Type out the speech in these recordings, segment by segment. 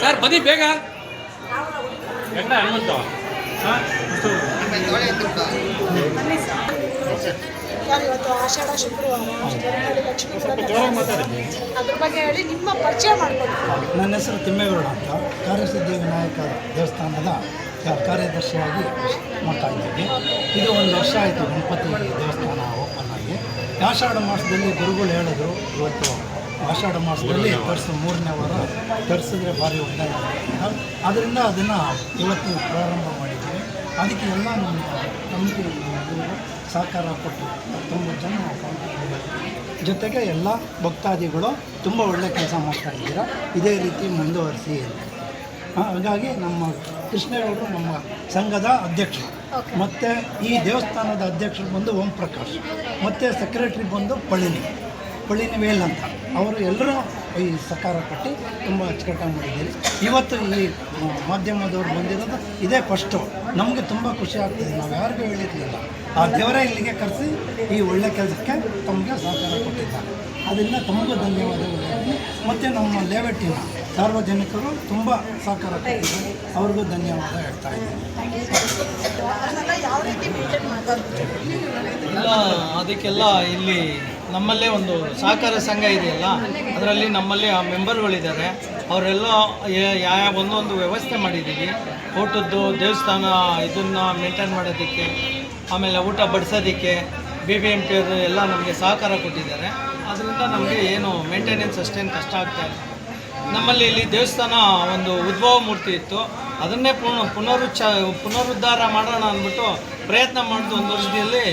Sir ಬನ್ನಿ ಬೇಗ. Sir ಇವತ್ತು ಆಷಾಢ ಶುಕ್ರವಾರ ಲಕ್ಷ್ಮೀ ಅದ್ರ ಬಗ್ಗೆ ಹೇಳಿ ನಿಮ್ಮ ಪರಿಚಯ ಮಾಡಿಕೊಡಿ. ನನ್ನ ಹೆಸರು ತಿಮ್ಮೇಗೌಡ ಅಂತ ಕಾರ್ಯಸಿದ್ಧಿ ವಿನಾಯಕ ದೇವಸ್ಥಾನದ ಕಾರ್ಯದರ್ಶಿಯಾಗಿ ಮಾಡ್ತಾ ಇದ್ದೀವಿ. ಇದು 1 ವರ್ಷ ಆಯಿತು ಗಣಪತಿ ದೇವಸ್ಥಾನ ಓಪನ್ ಆಗಿ. ಆಷಾಢ ಮಾಸದಲ್ಲಿ ಗುರುಗಳು ಹೇಳಿದ್ರು ಇವತ್ತು ಆಷಾಢ ಮಾಸದಲ್ಲಿ ತರಿಸು 3ನೇ ವಾರ ತರಿಸಿದ್ರೆ ಭಾರಿ ಒಳ್ಳೆಯದು. ಅದರಿಂದ ಅದನ್ನು ಇವತ್ತು ಪ್ರಾರಂಭ ಮಾಡಿದ್ದೀವಿ. ಅದಕ್ಕೆ ಎಲ್ಲ ನಮ್ಮ ಕಮಿಟಿ ಸಹಕಾರ ಕೊಟ್ಟು 19 ಜನ ಜೊತೆಗೆ ಎಲ್ಲ ಭಕ್ತಾದಿಗಳು ತುಂಬ ಒಳ್ಳೆಯ ಕೆಲಸ ಮಾಡ್ತಾಯಿದ್ದೀರಾ. ಇದೇ ರೀತಿ ಮುಂದುವರಿಸಿ. ಹಾಗಾಗಿ ನಮ್ಮ ಕೃಷ್ಣೇಗೌಡರು ನಮ್ಮ ಸಂಘದ ಅಧ್ಯಕ್ಷರು, ಮತ್ತು ಈ ದೇವಸ್ಥಾನದ ಅಧ್ಯಕ್ಷರು ಬಂದು ಓಂ ಪ್ರಕಾಶ್, ಮತ್ತು ಸೆಕ್ರೆಟ್ರಿ ಬಂದು ಪಳಿನಿವೇಲ್ ಅಂತ. ಅವರು ಎಲ್ಲರೂ ಈ ಸಹಕಾರ ಕೊಟ್ಟು ತುಂಬ ಅಚ್ಚುಕಟ್ಟಾಗಿ ಮಾಡಿದ್ದೀರಿ. ಇವತ್ತು ಈ ಮಾಧ್ಯಮದವ್ರು ಬಂದಿರೋದು ಇದೇ ಫಸ್ಟು. ನಮಗೆ ತುಂಬ ಖುಷಿ ಆಗ್ತದೆ. ನಾವು ಯಾರಿಗೂ ಹೇಳಿರಲಿಲ್ಲ. ಆ ದೇವರೇ ಇಲ್ಲಿಗೆ ಕರೆಸಿ ಈ ಒಳ್ಳೆ ಕೆಲಸಕ್ಕೆ ತಮಗೆ ಸಹಕಾರ ಕೊಟ್ಟಿದ್ದಾರೆ. ಅದರಿಂದ ತಮಗೂ ಧನ್ಯವಾದಗಳು. ಮತ್ತು ನಮ್ಮ ಲೇವಟ್ಟಿನ ಸಾರ್ವಜನಿಕರು ತುಂಬ ಸಹಕಾರ ಕೊಟ್ಟಿದ್ದಾರೆ. ಅವ್ರಿಗೂ ಧನ್ಯವಾದ ಹೇಳ್ತಾ ಇದ್ದೀನಿ. ಇಲ್ಲ, ಅದಕ್ಕೆಲ್ಲ ಇಲ್ಲಿ ನಮ್ಮಲ್ಲೇ ಒಂದು ಸಹಕಾರ ಸಂಘ ಇದೆಯಲ್ಲ, ಅದರಲ್ಲಿ ನಮ್ಮಲ್ಲಿ ಆ ಮೆಂಬರ್ಗಳಿದ್ದಾರೆ. ಅವರೆಲ್ಲ ಒಂದೊಂದು ವ್ಯವಸ್ಥೆ ಮಾಡಿದ್ದೀವಿ. ಊಟದ್ದು ದೇವಸ್ಥಾನ ಇದನ್ನು ಮೇಂಟೈನ್ ಮಾಡೋದಕ್ಕೆ, ಆಮೇಲೆ ಊಟ ಬಡಿಸೋದಕ್ಕೆ BBMP ಅವರು ಎಲ್ಲ ನಮಗೆ ಸಹಕಾರ ಕೊಟ್ಟಿದ್ದಾರೆ. ಅದರಿಂದ ನಮಗೆ ಏನು ಮೇಂಟೆನೆನ್ಸ್ ಅಷ್ಟೇನು ಕಷ್ಟ ಆಗ್ತಾಯಿಲ್ಲ. ನಮ್ಮಲ್ಲಿ ಇಲ್ಲಿ ದೇವಸ್ಥಾನ ಒಂದು ಉದ್ಭವ ಮೂರ್ತಿ ಇತ್ತು. ಅದನ್ನೇ ಪುನರುದ್ಧಾರ ಮಾಡೋಣ ಅಂದ್ಬಿಟ್ಟು ಪ್ರಯತ್ನ ಮಾಡಿದ್ದು 1 ವರ್ಷದಲ್ಲಿ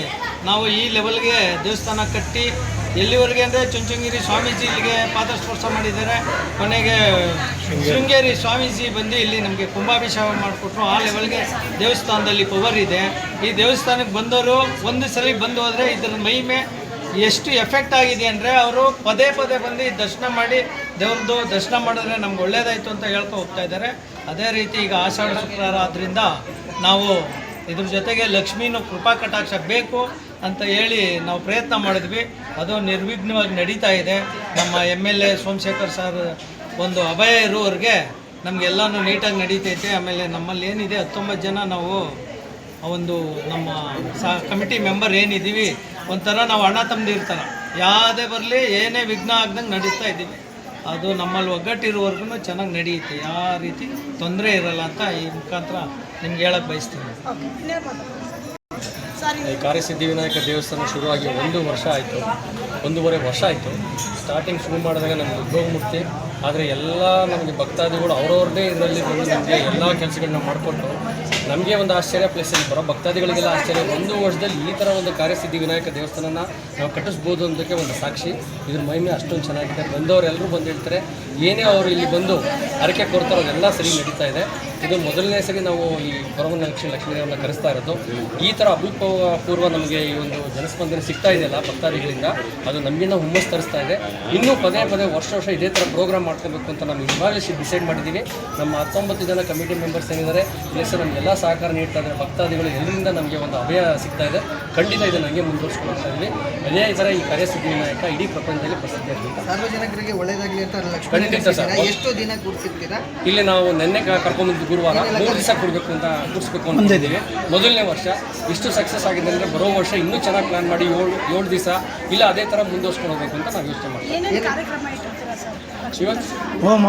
ನಾವು ಈ ಲೆವೆಲ್ಗೆ ದೇವಸ್ಥಾನ ಕಟ್ಟಿ ಎಲ್ಲಿವರೆಗೆ ಅಂದರೆ ಚುಂಚನಗಿರಿ ಸ್ವಾಮೀಜಿ ಇಲ್ಲಿಗೆ ಪಾದಸ್ಪರ್ಶ ಮಾಡಿದ್ದಾರೆ. ಕೊನೆಗೆ ಶೃಂಗೇರಿ ಸ್ವಾಮೀಜಿ ಬಂದು ಇಲ್ಲಿ ನಮಗೆ ಕುಂಭಾಭಿಷೇಕ ಮಾಡಿಕೊಟ್ರು. ಆ ಲೆವೆಲ್ಗೆ ದೇವಸ್ಥಾನದಲ್ಲಿ ಪವರ್ ಇದೆ. ಈ ದೇವಸ್ಥಾನಕ್ಕೆ ಬಂದವರು ಒಂದು ಸಲ ಬಂದು ಹೋದರೆ ಇದರ ಮಹಿಮೆ ಎಷ್ಟು ಎಫೆಕ್ಟ್ ಆಗಿದೆ ಅಂದರೆ ಅವರು ಪದೇ ಬಂದು ದರ್ಶನ ಮಾಡಿ ದೇವ್ರದ್ದು ದರ್ಶನ ಮಾಡಿದ್ರೆ ನಮ್ಗೆ ಒಳ್ಳೇದಾಯಿತು ಅಂತ ಹೇಳ್ಕೊ ಹೋಗ್ತಾ ಇದ್ದಾರೆ. ಅದೇ ರೀತಿ ಈಗ ಆಷಾಢ ಶುಕ್ರವಾರ ಆದ್ದರಿಂದ ನಾವು ಇದ್ರ ಜೊತೆಗೆ ಲಕ್ಷ್ಮೀನೂ ಕೃಪಾ ಕಟಾಕ್ಷ ಬೇಕು ಅಂತ ಹೇಳಿ ನಾವು ಪ್ರಯತ್ನ ಮಾಡಿದ್ವಿ. ಅದು ನಿರ್ವಿಘ್ನವಾಗಿ ನಡೀತಾ ಇದೆ. ನಮ್ಮ MLA ಸೋಮಶೇಖರ್ ಸರ್ ಒಂದು ಅಭಯ ಇರುವವರೆಗೆ ನಮಗೆಲ್ಲನೂ ನೀಟಾಗಿ ನಡೀತೈತೆ. ಆಮೇಲೆ ನಮ್ಮಲ್ಲಿ ಏನಿದೆ 19 ಜನ ನಾವು ಒಂದು ನಮ್ಮ ಕಮಿಟಿ ಮೆಂಬರ್ ಏನಿದ್ದೀವಿ, ಒಂಥರ ನಾವು ಅಣ್ಣ ತಮ್ಮದು ಇರ್ತಾರೆ. ಯಾವುದೇ ಬರಲಿ ಏನೇ ವಿಘ್ನ ಆಗ್ದಂಗೆ ನಡೆಸ್ತಾ ಇದ್ದೀವಿ. ಅದು ನಮ್ಮಲ್ಲಿ ಒಗ್ಗಟ್ಟಿರುವವರೆಗೂ ಚೆನ್ನಾಗಿ ನಡೆಯುತ್ತೆ. ಯಾವ ರೀತಿ ತೊಂದರೆ ಇರಲ್ಲ ಅಂತ ಈ ಮುಖಾಂತರ ನಿಮ್ಗೆ ಹೇಳಕ್ಕೆ ಬಯಸ್ತೀನಿ. ಈ ಕಾರ್ಯಸಿದ್ಧಿ ವಿನಾಯಕ ದೇವಸ್ಥಾನ ಶುರುವಾಗಿ 1 ವರ್ಷ ಆಯಿತು, 1.5 ವರ್ಷ ಆಯಿತು. ಸ್ಟಾರ್ಟಿಂಗ್ ಶುರು ಮಾಡಿದಾಗ ನಮಗೆ ಉದ್ಭವ ಮೂರ್ತಿ. ಆದರೆ ಎಲ್ಲ ನಮಗೆ ಭಕ್ತಾದಿಗಳು ಅವ್ರವ್ರದ್ದೇ ಇದರಲ್ಲಿ ಬಂದು ನಮಗೆ ಎಲ್ಲ ಕೆಲಸಗಳನ್ನ ಮಾಡಿಕೊಟ್ಟು ನಮಗೆ ಒಂದು ಆಶ್ಚರ್ಯ. ಪ್ಲಸ್ ಇಲ್ಲಿ ಬರೋ ಭಕ್ತಾದಿಗಳಿಗೆಲ್ಲ ಆಶ್ಚರ್ಯ. 1 ವರ್ಷದಲ್ಲಿ ಈ ಥರ ಒಂದು ಕಾರ್ಯಸಿದ್ಧಿ ವಿನಾಯಕ ದೇವಸ್ಥಾನನ ನಾವು ಕಟ್ಟಿಸ್ಬೋದು ಅನ್ನೋದಕ್ಕೆ ಒಂದು ಸಾಕ್ಷಿ. ಇದ್ರ ಮಹಿಮೆ ಅಷ್ಟೊಂದು ಚೆನ್ನಾಗಿದೆ. ಬಂದವರೆಲ್ಲರೂ ಬಂದು ಹೇಳ್ತಾರೆ, ಏನೇ ಅವರು ಇಲ್ಲಿ ಬಂದು ಹರಕೆ ಕೊಡ್ತಾರೋ ಅದೆಲ್ಲ ಸರಿ ನಡೀತಾ ಇದೆ. ಇದು ಮೊದಲನೇ ಸರಿ ನಾವು ಈ ಲಕ್ಷ್ಮೀದೇವರನ್ನ ಕರೆಸ್ತಾ ಇರೋದು. ಈ ಥರ ಅಭೂತಪೂರ್ವ ನಮಗೆ ಈ ಒಂದು ಜನಸ್ಪಂದನೆ ಸಿಗ್ತಾ ಇದೆಯಲ್ಲ ಭಕ್ತಾದಿಗಳಿಂದ, ಅದು ನಮಗಿನ್ನ ಹುಮ್ಮಸ್ ತರಿಸ್ತಾ ಇದೆ. ಇನ್ನೂ ಪದೇ ವರ್ಷ ಇದೇ ಥರ ಪ್ರೋಗ್ರಾಮ್ ಮಾಡ್ಕೋಬೇಕು ಅಂತ ನಾವು ಇವಾಗಲೇ ಡಿಸೈಡ್ ಮಾಡಿದ್ದೀವಿ. ನಮ್ಮ 19 ಜನ ಕಮಿಟಿ ಮೆಂಬರ್ಸ್ ಏನಿದ್ದಾರೆ, ಪ್ಲಸ್ ನಮಗೆಲ್ಲ ಸಹಕಾರ ನೀಡ್ತಾ ಇದ್ದಾರೆ. ಭಕ್ತಾದಿಗಳು ಎಲ್ಲರಿಂದ ನಮಗೆ ಒಂದು ಅಭಯ ಸಿಗ್ತಾ ಇದೆ. ಖಂಡಿತ ಇದನ್ನು ನನಗೆ ಮುಂದುವರಿಸ್ಕೊಳ್ತಾ ಇದ್ವಿ. ಅದೇ ಥರ ಈ ಕಾರ್ಯಸಿದ್ಧಿ ವಿನಾಯಕ ಇಡೀ ಪ್ರಪಂಚದಲ್ಲಿ ಪ್ರಸಿದ್ಧಿ ಇರಬೇಕು. ಸಾರ್ವಜನಿಕರಿಗೆ ಒಳ್ಳೆಯದಾಗಲಿ ಅಂತ ಖಂಡಿತ ಸರ್. ಎಷ್ಟು ದಿನ ಕೂರಿಸಿರ್ತೀರಾ? ಇಲ್ಲಿ ನಾವು ನೆನ್ನೆ ಕರ್ಕೊಂಡ್ಬಂದು ಗುರುವಾರ 3 ದಿವಸ ಕೊಡಬೇಕು ಅಂತ ಕೂರಿಸ್ಬೇಕು ಅಂತಿದ್ದೀವಿ. ಮೊದಲನೇ ವರ್ಷ ಇಷ್ಟು ಸಕ್ಸಸ್ ಆಗಿದೆ ಅಂದರೆ ಬರೋ ವರ್ಷ ಇನ್ನೂ ಚೆನ್ನಾಗಿ ಪ್ಲಾನ್ ಮಾಡಿ 7 ದಿವಸ ಇಲ್ಲ ಅದೇ ಥರ ಮುಂದುವರ್ಸ್ಕೊಂಡು ಹೋಗಬೇಕು ಅಂತ ನಾವು ಯೋಚನೆ ಮಾಡ್ತೀವಿ. ಹೋಮ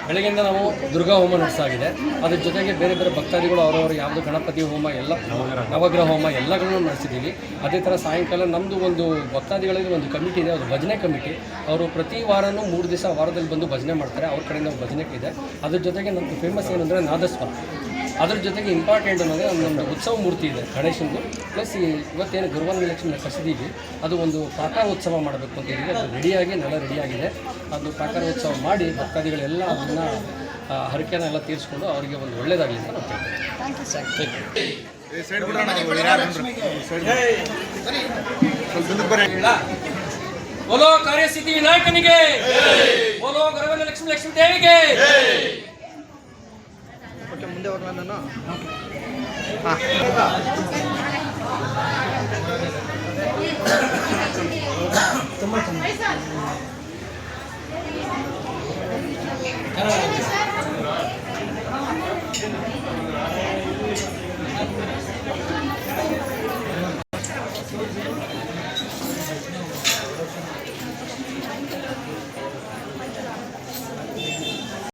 ಬೆಳಗ್ಗೆಯಿಂದ ನಾವು ದುರ್ಗಾ ಹೋಮ ನಡೆಸಾಗಿದೆ. ಅದ್ರ ಜೊತೆಗೆ ಬೇರೆ ಭಕ್ತಾದಿಗಳು ಅವರವರು ಯಾವುದು ಗಣಪತಿ ಹೋಮ ಎಲ್ಲ ನವಗ್ರಹ ಹೋಮ ಎಲ್ಲಗಳನ್ನೂ ನಡೆಸಿದ್ದೀವಿ. ಅದೇ ಥರ ಸಾಯಂಕಾಲ ನಮ್ಮದು ಒಂದು ಭಕ್ತಾದಿಗಳಿಗೆ ಒಂದು ಕಮಿಟಿ ಇದೆ, ಅದು ಭಜನೆ ಕಮಿಟಿ. ಅವರು ಪ್ರತಿ ವಾರನೂ 3 ದಿವಸ ವಾರದಲ್ಲಿ ಬಂದು ಭಜನೆ ಮಾಡ್ತಾರೆ. ಅವ್ರ ಕಡೆಯಿಂದ ಭಜನೆ ಇದೆ. ಅದ್ರ ಜೊತೆಗೆ ನಮ್ಮದು ಫೇಮಸ್ ಏನಂದರೆ ನಾದಸ್ವರ. ಅದ್ರ ಜೊತೆಗೆ ಇಂಪಾರ್ಟೆಂಟ್ ಅನ್ನೋದೇ ನಮ್ಮದು ಉತ್ಸವ ಮೂರ್ತಿ ಇದೆ ಗಣೇಶಂದು. ಪ್ಲಸ್ ಇವತ್ತೇನು ಗುರುವಾರ ಲಕ್ಷ್ಮೀನ ಕರೆಸಿದ್ದೀವಿ, ಅದು ಒಂದು ಪ್ರಾಕಾರ ಉತ್ಸವ ಮಾಡಬೇಕು ಅಂತ ಹೇಳಿ ಅದು ರೆಡಿಯಾಗಿದೆ. ಅದು ಪ್ರಾಕಾರ ಉತ್ಸವ ಮಾಡಿ ಭಕ್ತಾದಿಗಳೆಲ್ಲ ಅದನ್ನು ಹರಕೆನೆಲ್ಲ ತೀರಿಸ್ಕೊಂಡು ಅವರಿಗೆ ಒಂದು ಒಳ್ಳೆಯದಾಗಲಿ ಅಂತ ನಾವು ಕೇಳ್ತೀವಿ. ಬೋಲೋ ಕಾರ್ಯಸಿದ್ಧಿ ವಿನಾಯಕನಿಗೆ, ಬೋಲೋ ಗರವನ ಲಕ್ಷ್ಮೀ ದೇವಿಗೆ. ಮುಂದೆ ಹೋಗಲ್ಲ ನಾನು. ತುಂಬ ಚೆನ್ನಾಗಿ